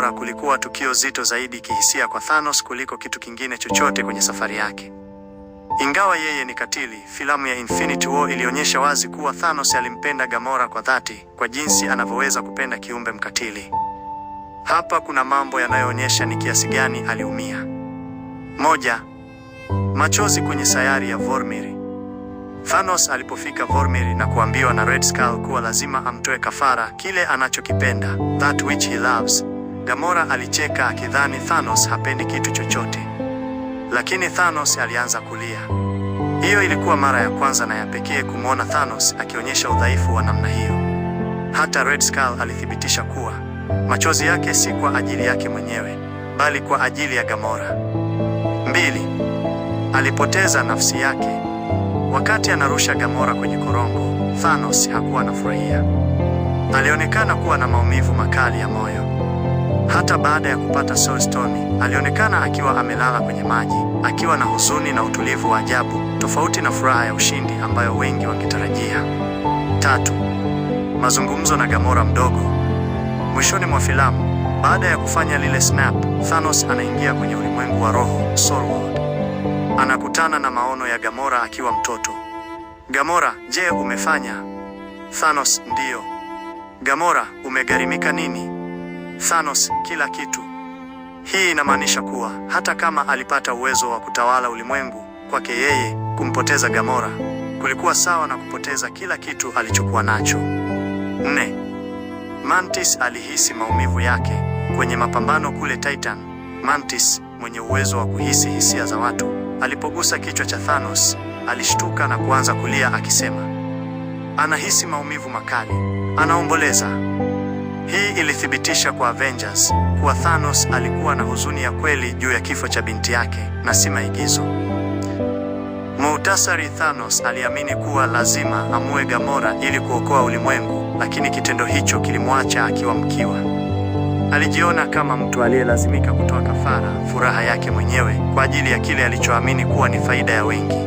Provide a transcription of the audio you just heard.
Gamora kulikuwa tukio zito zaidi kihisia kwa Thanos kuliko kitu kingine chochote kwenye safari yake. Ingawa yeye ni katili, filamu ya Infinity War ilionyesha wazi kuwa Thanos alimpenda Gamora kwa dhati, kwa jinsi anavyoweza kupenda kiumbe mkatili. Hapa kuna mambo yanayoonyesha ni kiasi gani aliumia. Moja, machozi kwenye sayari ya Vormir. Thanos alipofika Vormir na kuambiwa na Red Skull kuwa lazima amtoe kafara kile anachokipenda, that which he loves, Gamora alicheka akidhani Thanos hapendi kitu chochote. Lakini Thanos alianza kulia. Hiyo ilikuwa mara ya kwanza na ya pekee kumwona Thanos akionyesha udhaifu wa namna hiyo. Hata Red Skull alithibitisha kuwa machozi yake si kwa ajili yake mwenyewe, bali kwa ajili ya Gamora. Mbili, alipoteza nafsi yake. Wakati anarusha Gamora kwenye korongo, Thanos hakuwa anafurahia. Alionekana kuwa na maumivu makali ya moyo. Hata baada ya kupata Soul Stone, alionekana akiwa amelala kwenye maji, akiwa na huzuni na utulivu wa ajabu, tofauti na furaha ya ushindi ambayo wengi wangetarajia. Tatu, mazungumzo na Gamora mdogo. Mwishoni mwa filamu, baada ya kufanya lile snap, Thanos anaingia kwenye ulimwengu wa roho, Soul World. Anakutana na maono ya Gamora akiwa mtoto. Gamora, je, umefanya? Thanos, ndiyo. Gamora, umegharimika nini? Thanos, kila kitu. Hii inamaanisha kuwa hata kama alipata uwezo wa kutawala ulimwengu, kwake yeye kumpoteza Gamora kulikuwa sawa na kupoteza kila kitu alichokuwa nacho. 4. Mantis alihisi maumivu yake kwenye mapambano kule Titan. Mantis, mwenye uwezo wa kuhisi hisia za watu, alipogusa kichwa cha Thanos, alishtuka na kuanza kulia akisema anahisi maumivu makali, anaomboleza. Hii ilithibitisha kwa Avengers kuwa Thanos alikuwa na huzuni ya kweli juu ya kifo cha binti yake na si maigizo. Muhtasari, Thanos aliamini kuwa lazima amue Gamora ili kuokoa ulimwengu, lakini kitendo hicho kilimwacha akiwa mkiwa. Alijiona kama mtu aliyelazimika kutoa kafara furaha yake mwenyewe kwa ajili ya kile alichoamini kuwa ni faida ya wengi.